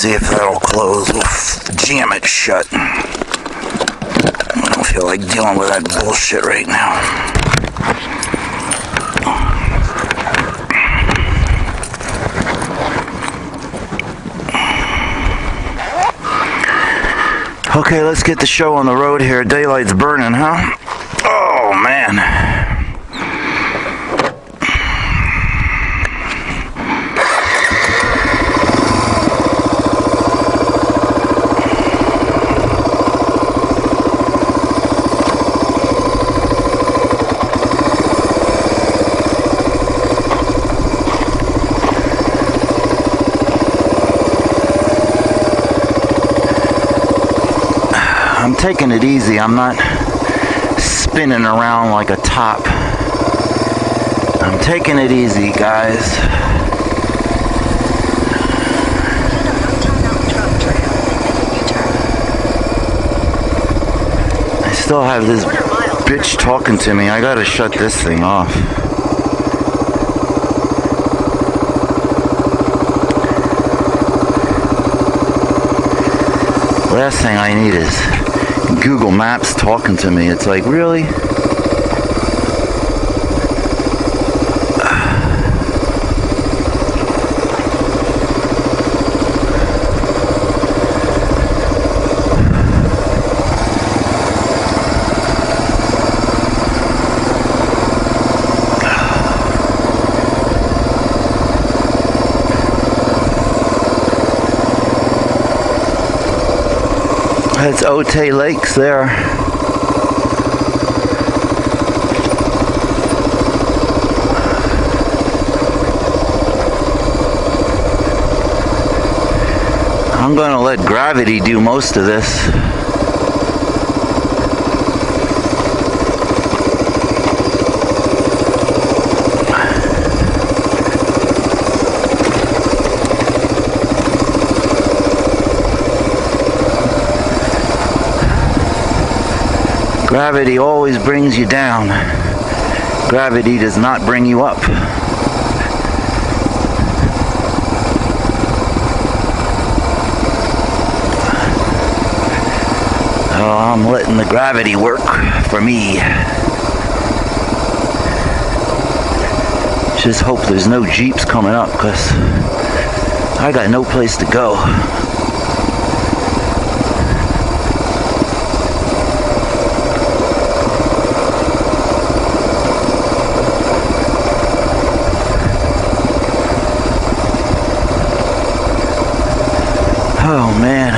see if that'll close. We'll jam it shut. I don't feel like dealing with that bullshit right now. Okay, let's get the show on the road here. Daylight's burning, huh? Oh, man. I'm taking it easy. I'm not spinning around like a top. I'm taking it easy, guys. I still have this bitch talking to me. I gotta shut this thing off. Last thing I need is Google Maps talking to me. It's like, really? That's Otay Lakes there. I'm going to let gravity do most of this. Gravity always brings you down. Gravity does not bring you up. Oh, I'm letting the gravity work for me. Just hope there's no Jeeps coming up, because I got no place to go. Oh, man.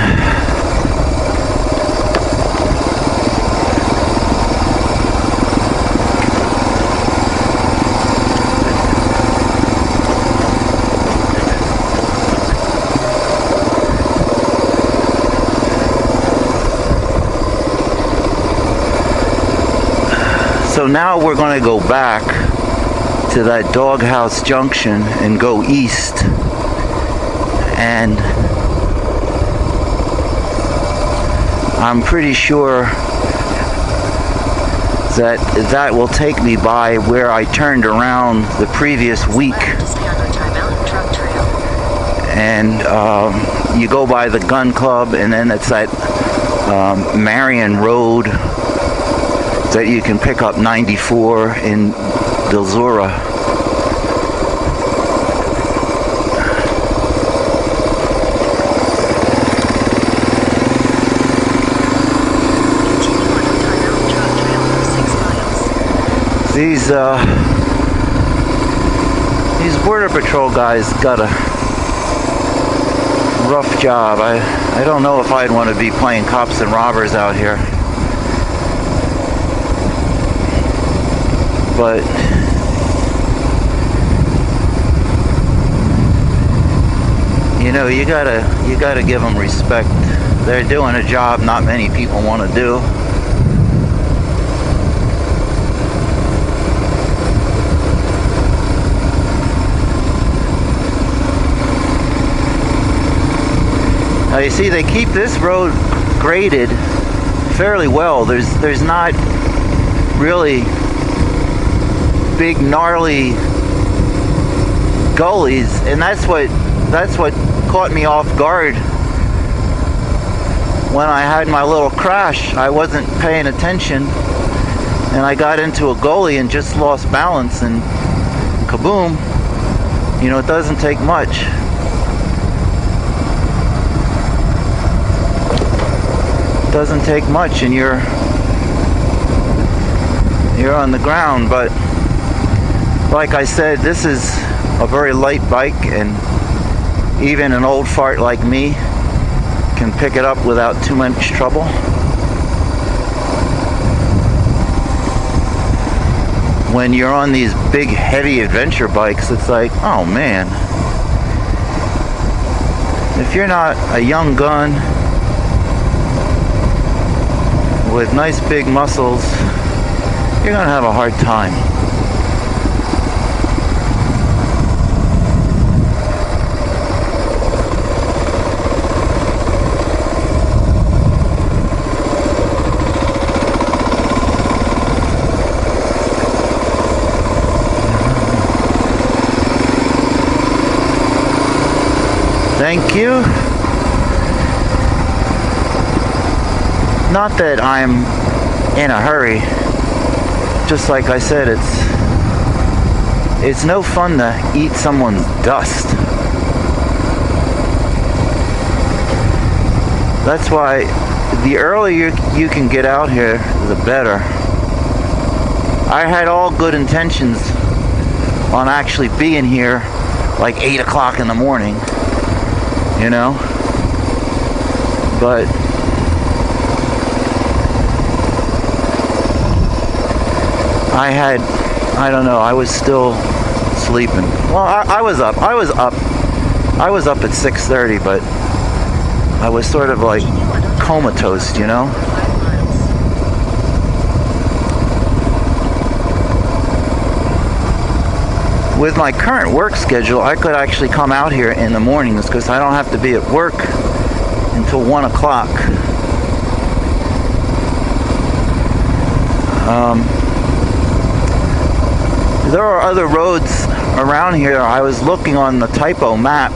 So now we're going to go back to that Doghouse Junction and go east. And I'm pretty sure that that will take me by where I turned around the previous week. And you go by the gun club, and then it's that Marion Road that you can pick up 94 in Delzura. These Border Patrol guys got a rough job. I don't know if I'd want to be playing cops and robbers out here. But you know, you gotta give them respect. They're doing a job not many people want to do. Now you see, they keep this road graded fairly well. There's not really big gnarly gullies, and that's what caught me off guard when I had my little crash, I wasn't paying attention, and I got into a gully and just lost balance, and kaboom. You know, it doesn't take much. It doesn't take much, and you're on the ground. But like I said, this is a very light bike, and even an old fart like me can pick it up without too much trouble. When you're on these big heavy adventure bikes, it's like, oh man, if you're not a young gun with nice big muscles, you're gonna have a hard time. Thank you. Not that I'm in a hurry. Just like I said, it's no fun to eat someone's dust. That's why the earlier you can get out here, the better. I had all good intentions on actually being here like 8 o'clock in the morning. You know, but I don't know, I was still sleeping. Well, I was up at 6:30, but I was sort of like comatose, you know. With my current work schedule, I could actually come out here in the mornings because I don't have to be at work until 1 o'clock. There are other roads around here. I was looking on the typo map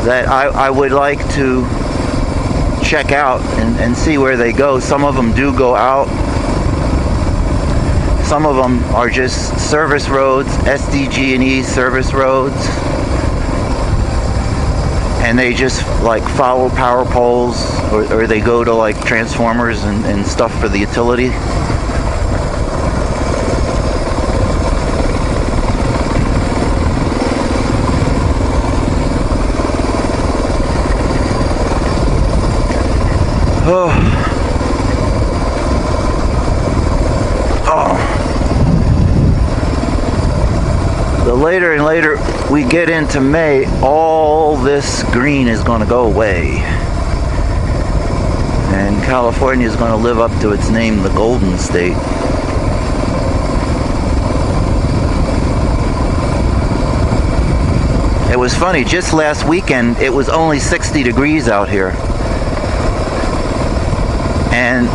that I would like to check out and see where they go. Some of them do go out. Some of them are just service roads, SDG&E service roads, and they just like follow power poles, or they go to like transformers and stuff for the utility. Oh. The later and later we get into May, all this green is going to go away. And California is going to live up to its name, the Golden State. It was funny, just last weekend it was only 60 degrees out here. And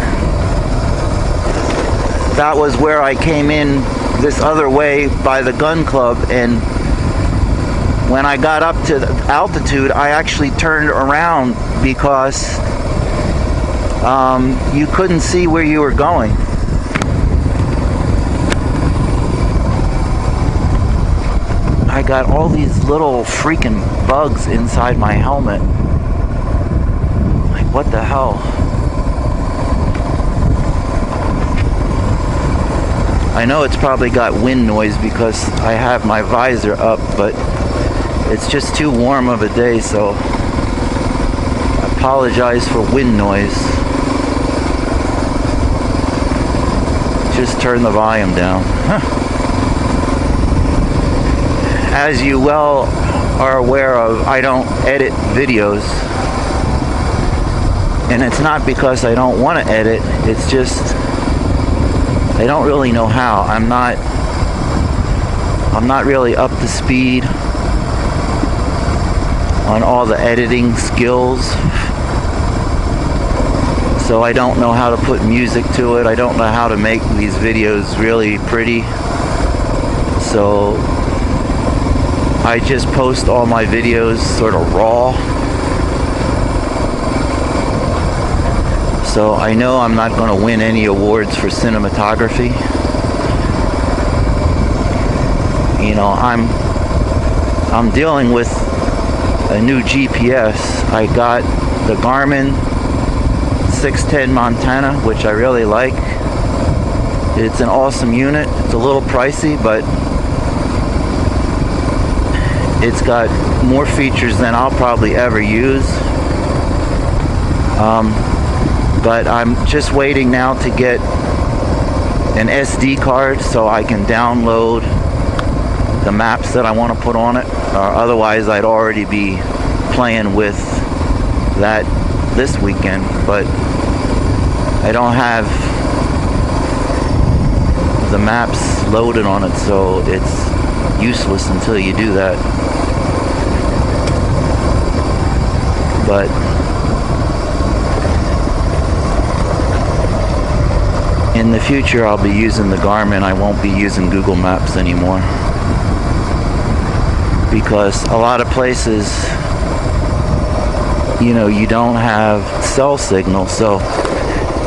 that was where I came in this other way by the gun club, and when I got up to the altitude, I actually turned around because you couldn't see where you were going. I got all these little freaking bugs inside my helmet. Like, what the hell? I know it's probably got wind noise because I have my visor up, but it's just too warm of a day, so I apologize for wind noise. Just turn the volume down. As you well are aware of, I don't edit videos. And it's not because I don't want to edit, it's just I don't really know how. I'm not really up to speed on all the editing skills. So I don't know how to put music to it. I don't know how to make these videos really pretty. So I just post all my videos sort of raw. So I know I'm not going to win any awards for cinematography. You know, I'm dealing with a new GPS. I got the Garmin 610 Montana, which I really like. It's an awesome unit. It's a little pricey, but it's got more features than I'll probably ever use. But I'm just waiting now to get an SD card so I can download the maps that I want to put on it. Otherwise, I'd already be playing with that this weekend. But I don't have the maps loaded on it, so it's useless until you do that. But in the future, I'll be using the Garmin. I won't be using Google Maps anymore, because a lot of places, you know, you don't have cell signal, so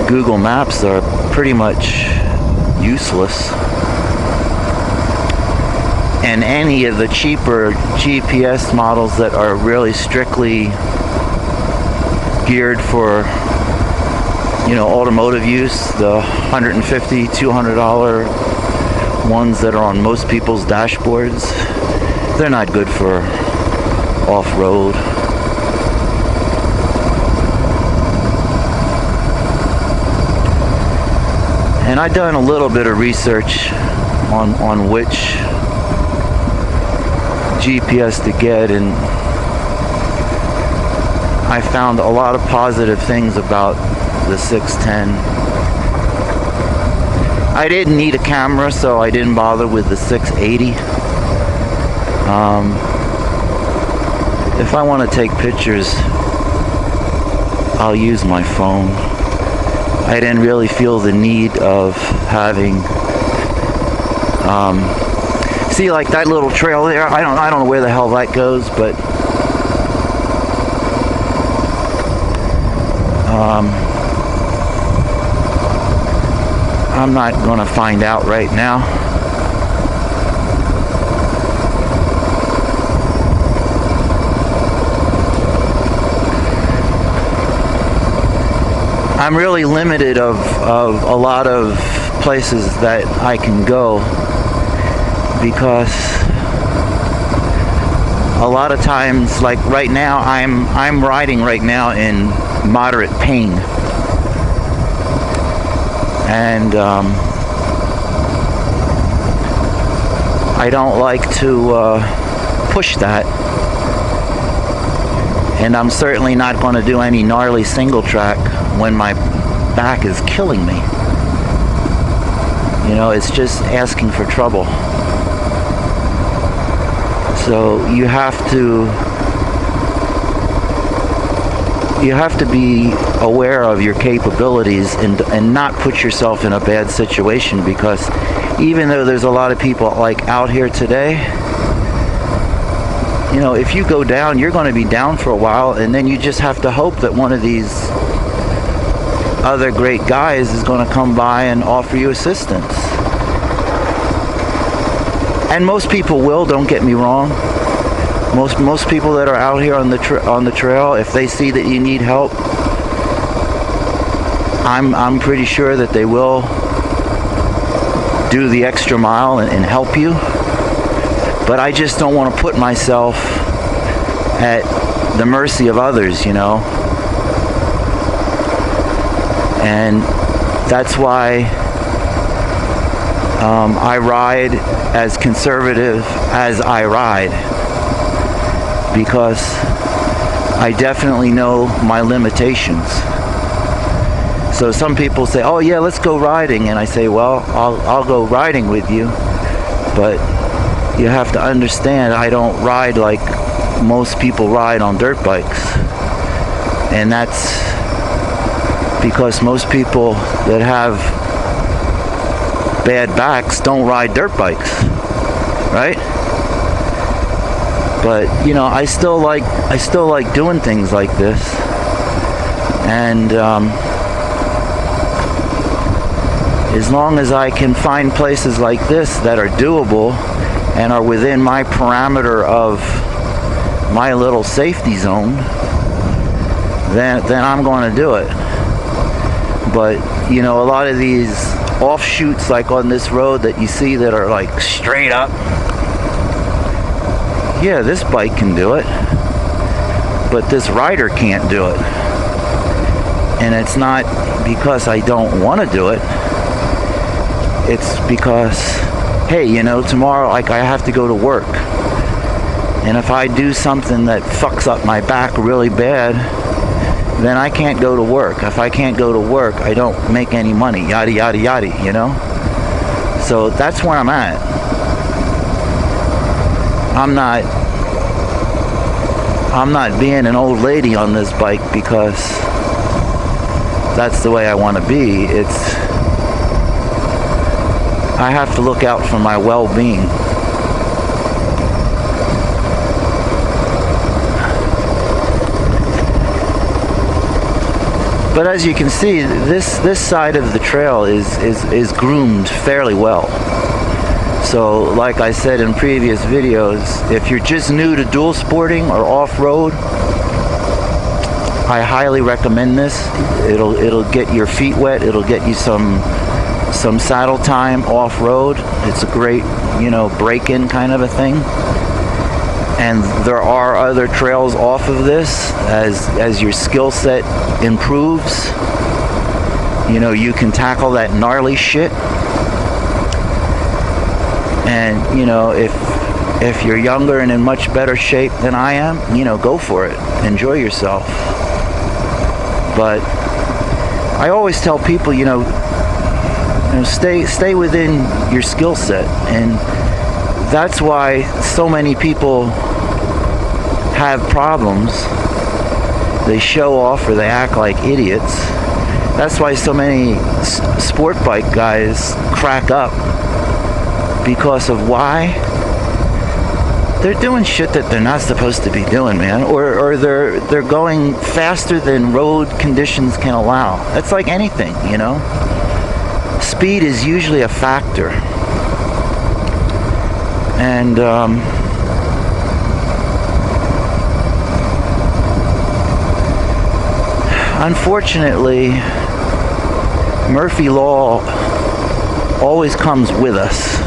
Google Maps are pretty much useless. And any of the cheaper GPS models that are really strictly geared for, you know, automotive use, the $150, $200 ones that are on most people's dashboards, they're not good for off-road. And I've done a little bit of research on which GPS to get, and I found a lot of positive things about the 610. I didn't need a camera, so I didn't bother with the 680. If I want to take pictures, I'll use my phone. I didn't really feel the need of having see, like that little trail there, I don't know where the hell that goes, but I'm not going to find out right now. I'm really limited of a lot of places that I can go, because a lot of times, like right now, I'm riding right now in moderate pain, and I don't like to push that, and I'm certainly not going to do any gnarly single track when my back is killing me. You know, it's just asking for trouble. So you have to be aware of your capabilities and not put yourself in a bad situation, because even though there's a lot of people like out here today, you know, if you go down, you're going to be down for a while, and then you just have to hope that one of these other great guys is going to come by and offer you assistance. And most people will, don't get me wrong. Most people that are out here on the trail, if they see that you need help, I'm pretty sure that they will do the extra mile and help you. But I just don't want to put myself at the mercy of others, you know. And that's why I ride as conservative as I ride, because I definitely know my limitations. So some people say, oh yeah, let's go riding, and I say, well, I'll go riding with you, but you have to understand, I don't ride like most people ride on dirt bikes. And that's because most people that have bad backs don't ride dirt bikes, right? But you know, I still like doing things like this, and as long as I can find places like this that are doable and are within my parameter of my little safety zone, then I'm going to do it. But you know, a lot of these offshoots like on this road that you see that are like straight up, yeah, this bike can do it, but this rider can't do it. And it's not because I don't want to do it. It's because, hey, you know, tomorrow, like, I have to go to work. And if I do something that fucks up my back really bad, then I can't go to work. If I can't go to work, I don't make any money, yada, yada, yada, you know? So that's where I'm at. I'm not being an old lady on this bike because that's the way I want to be. I have to look out for my well-being. But as you can see, this side of the trail is groomed fairly well. So like I said in previous videos, if you're just new to dual sporting or off-road, I highly recommend this. It'll get your feet wet. It'll get you some saddle time off-road. It's a great, you know, break-in kind of a thing. And there are other trails off of this as your skill set improves. You know, you can tackle that gnarly shit. And you know, if you're younger and in much better shape than I am, you know, go for it. Enjoy yourself. But I always tell people, you know, stay within your skill set. And that's why so many people have problems. They show off or they act like idiots. That's why so many sport bike guys crack up. Because of why? They're doing shit that they're not supposed to be doing, man. Or they're going faster than road conditions can allow. That's like anything, you know? Speed is usually a factor. And unfortunately, Murphy Law always comes with us.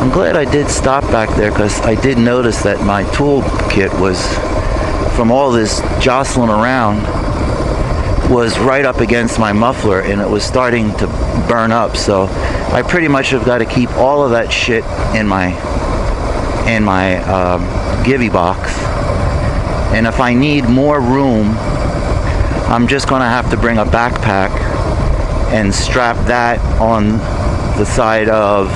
I'm glad I did stop back there because I did notice that my toolkit was, from all this jostling around, was right up against my muffler and it was starting to burn up. So I pretty much have got to keep all of that shit in my givey box. And if I need more room, I'm just going to have to bring a backpack and strap that on the side of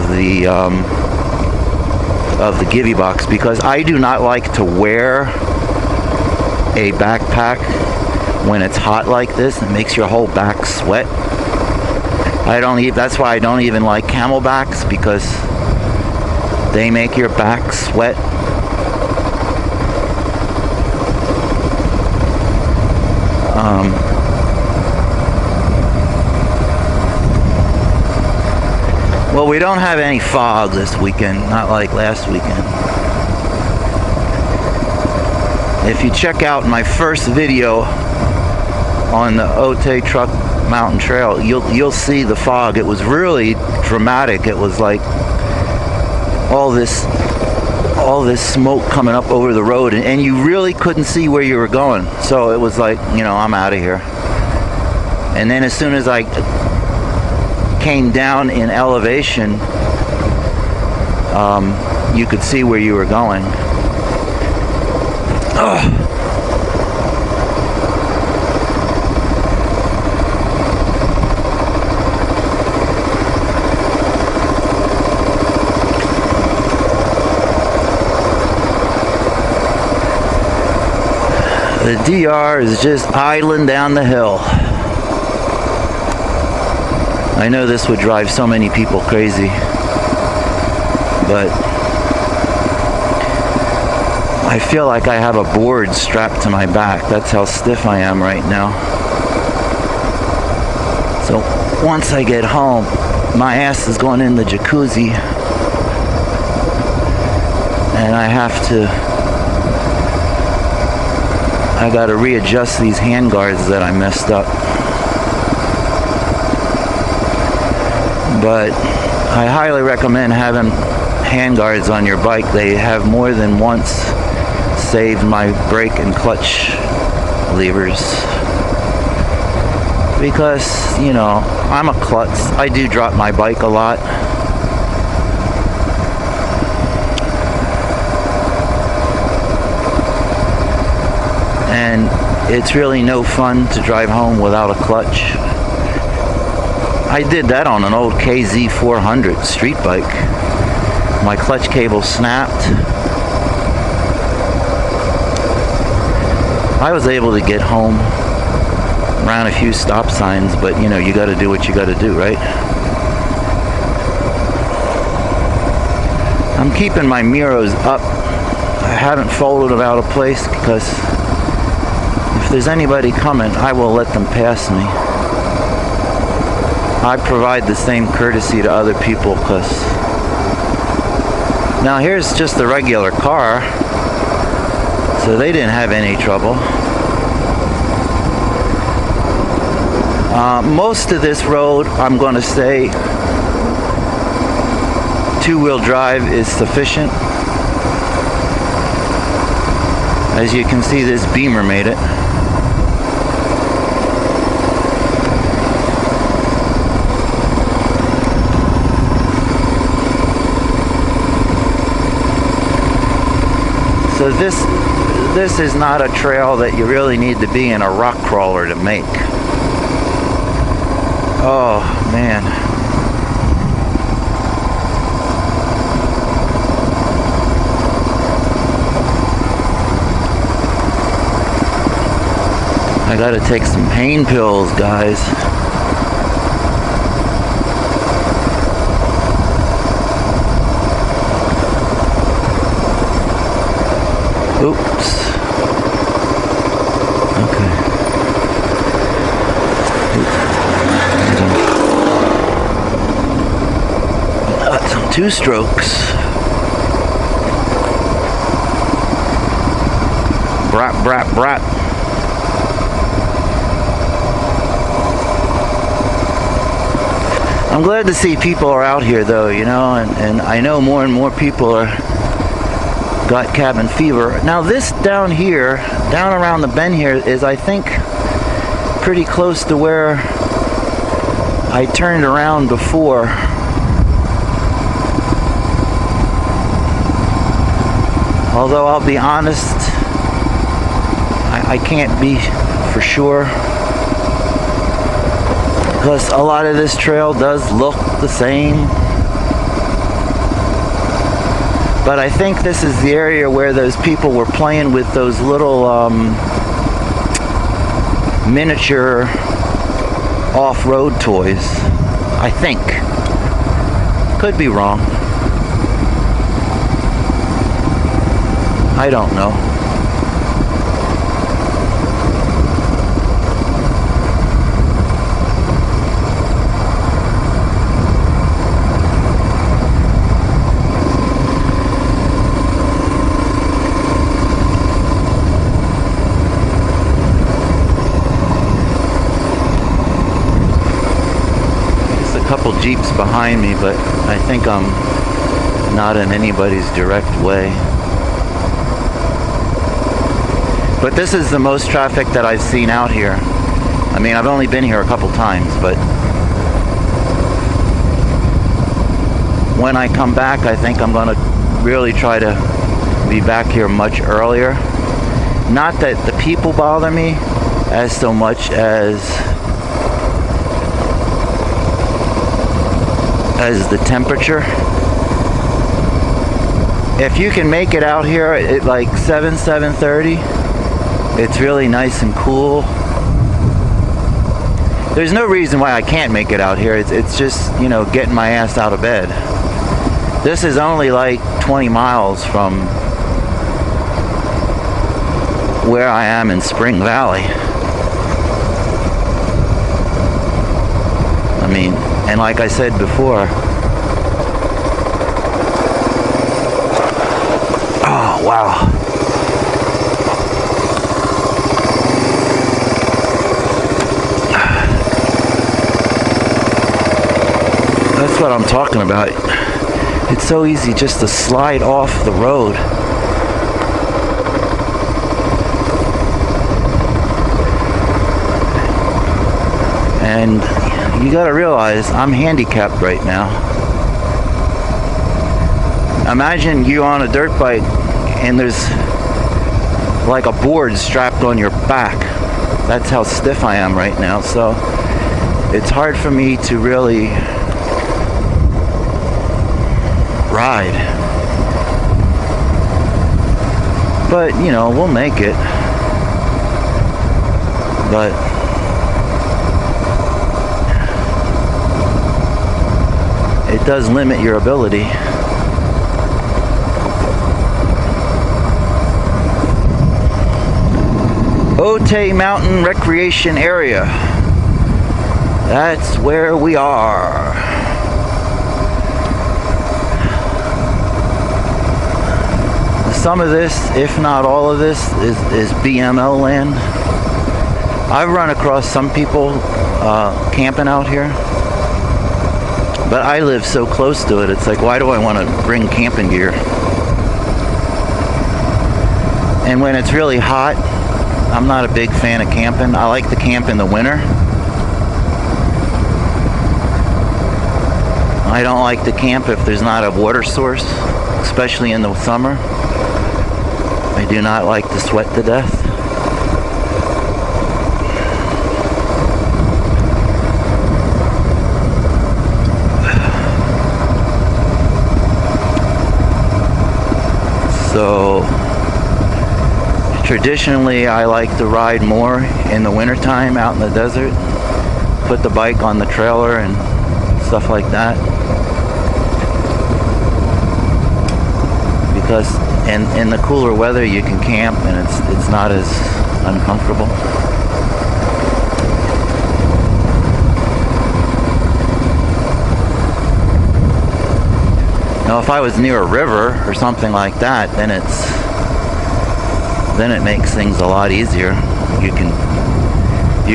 the givey box, because I do not like to wear a backpack when it's hot like this. It makes your whole back sweat. That's why I don't even like camelbacks, because they make your back sweat. Well, we don't have any fog this weekend, not like last weekend. If you check out my first video on the Otay Truck Mountain Trail, you'll see the fog. It was really dramatic. It was like all this smoke coming up over the road, and you really couldn't see where you were going. So it was like, you know, I'm out of here. And then as soon as I came down in elevation, you could see where you were going. Ugh. The DR is just idling down the hill. I know this would drive so many people crazy, but I feel like I have a board strapped to my back. That's how stiff I am right now. So once I get home, my ass is going in the jacuzzi, and I gotta readjust these handguards that I messed up. But I highly recommend having handguards on your bike. They have more than once saved my brake and clutch levers. Because, you know, I'm a klutz. I do drop my bike a lot. And it's really no fun to drive home without a clutch. I did that on an old KZ400 street bike. My clutch cable snapped. I was able to get home around a few stop signs, but you know, you gotta do what you gotta do, right? I'm keeping my mirrors up. I haven't folded them out of place because if there's anybody coming, I will let them pass me. I provide the same courtesy to other people because now here's just a regular car, so they didn't have any trouble. Most of this road, I'm going to say, two-wheel drive is sufficient. As you can see, this Beamer made it. So this is not a trail that you really need to be in a rock crawler to make. Oh man. I gotta take some pain pills, guys. Oops. Okay. Some two strokes. Brat, brat, brat. I'm glad to see people are out here though, you know, and I know more and more people got cabin fever. Now this down here, down around the bend here, is I think pretty close to where I turned around before. Although I'll be honest, I can't be for sure, because a lot of this trail does look the same. But I think this is the area where those people were playing with those little miniature off-road toys. I think. Could be wrong. I don't know. Couple Jeeps behind me, but I think I'm not in anybody's direct way. But this is the most traffic that I've seen out here. I mean, I've only been here a couple times, but when I come back, I think I'm gonna really try to be back here much earlier. Not that the people bother me as so much as the temperature. If you can make it out here at like 7:30, it's really nice and cool. There's no reason why I can't make it out here. It's just, you know, getting my ass out of bed. This is only like 20 miles from where I am in Spring Valley. I mean, and like I said before, oh wow. That's what I'm talking about. It's so easy just to slide off the road. And you gotta realize I'm handicapped right now. Imagine you on a dirt bike and there's like a board strapped on your back. That's how stiff I am right now. So it's hard for me to really ride. But, you know, we'll make it. But it does limit your ability. Otay Mountain Recreation Area. That's where we are. Some of this, if not all of this, is BML land. I've run across some people camping out here, but I live so close to it, it's like, why do I want to bring camping gear? And when it's really hot, I'm not a big fan of camping. I like to camp in the winter. I don't like to camp if there's not a water source, especially in the summer. I do not like to sweat to death. So traditionally I like to ride more in the wintertime out in the desert, put the bike on the trailer and stuff like that, because in the cooler weather you can camp and it's not as uncomfortable. Now if I was near a river or something like that, then it makes things a lot easier. You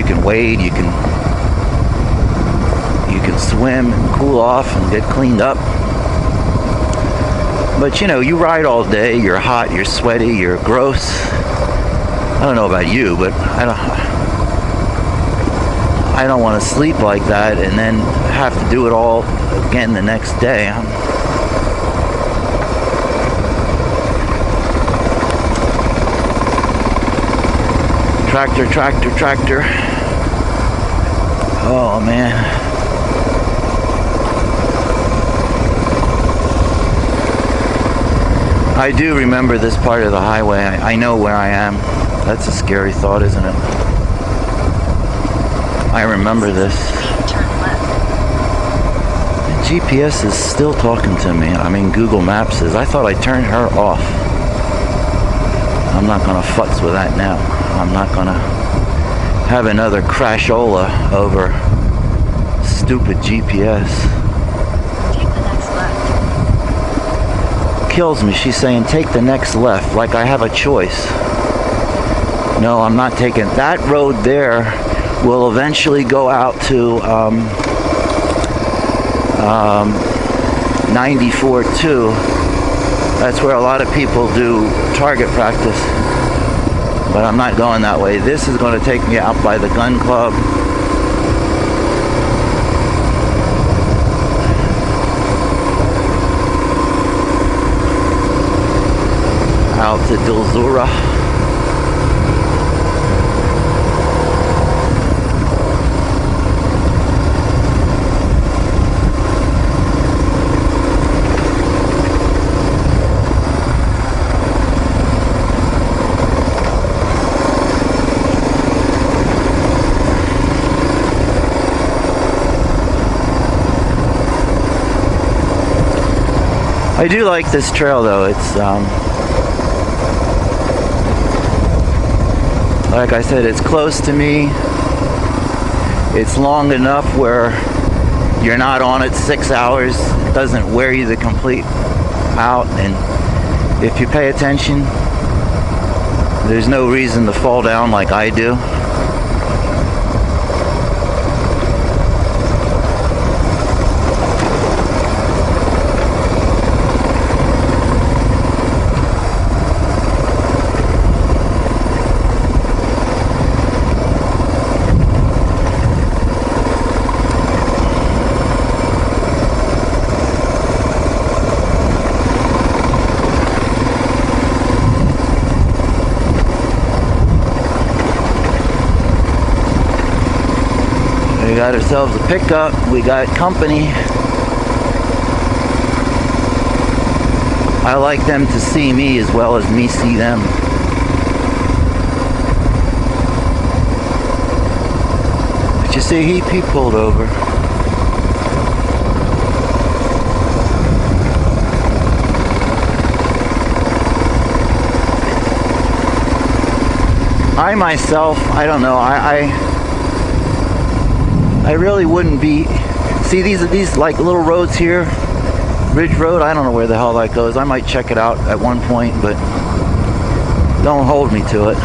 can wade, you can swim and cool off and get cleaned up. But you know, you ride all day, you're hot, you're sweaty, you're gross. I don't know about you, but I don't want to sleep like that and then have to do it all again the next day. Tractor, tractor, tractor. Oh man. I do remember this part of the highway. I know where I am. That's a scary thought, isn't it? I remember this. GPS is still talking to me. I mean, Google Maps is. I thought I turned her off. I'm not gonna futz with that now. I'm not gonna have another crashola over stupid GPS. Kills me. She's saying take the next left, like I have a choice. No, I'm not taking that road. There will eventually go out to 94-2. That's where a lot of people do target practice, but I'm not going that way. This is going to take me out by the gun club. Out to Dilzura. I do like this trail though. Like I said, it's close to me. It's long enough where you're not on it 6 hours. It doesn't wear you the complete out. And if you pay attention, there's no reason to fall down like I do. We got ourselves a pickup. We got company. I like them to see me as well as me see them. But you see, he pulled over. I myself, I don't know, I really wouldn't be. See, these like little roads here, Ridge Road. I don't know where the hell that goes. I might check it out at one point, but don't hold me to it.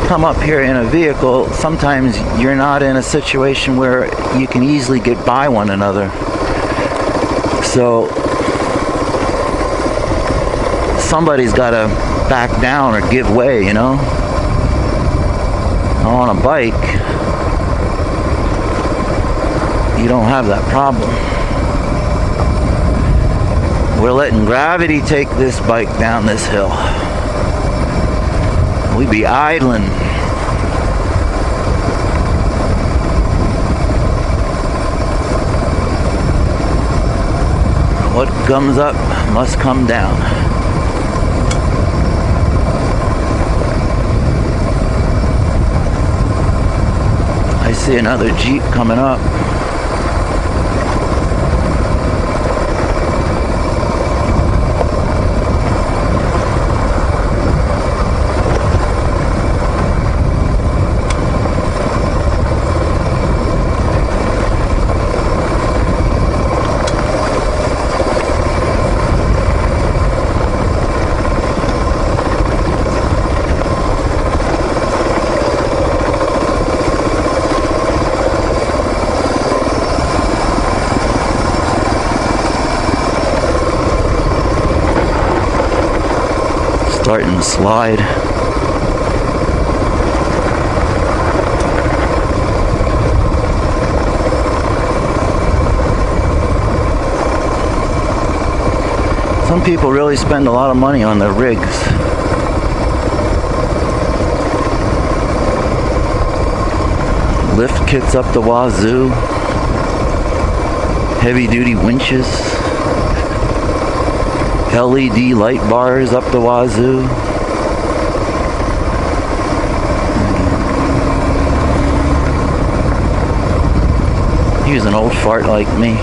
Come up here in a vehicle, sometimes you're not in a situation where you can easily get by one another. So somebody's got to back down or give way, you know. On a bike, you don't have that problem. We're letting gravity take this bike down this hill. We be idling. What comes up must come down. I see another Jeep coming up. Starting to slide. Some people really spend a lot of money on their rigs. Lift kits up the wazoo. Heavy duty winches. LED light bars up the wazoo. Here's an old fart like me.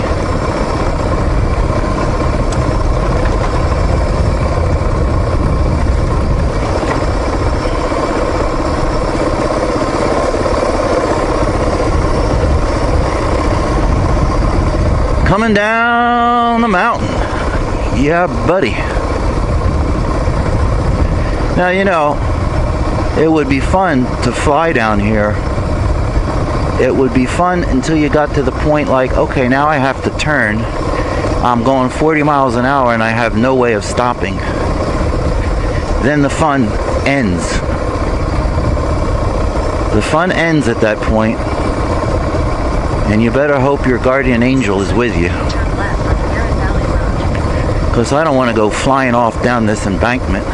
Coming down the mountain. Yeah, buddy. Now, you know, it would be fun to fly down here. It would be fun until you got to the point like, okay, now I have to turn. I'm going 40 miles an hour and I have no way of stopping. Then the fun ends. The fun ends at that point, and you better hope your guardian angel is with you. Because I don't want to go flying off down this embankment.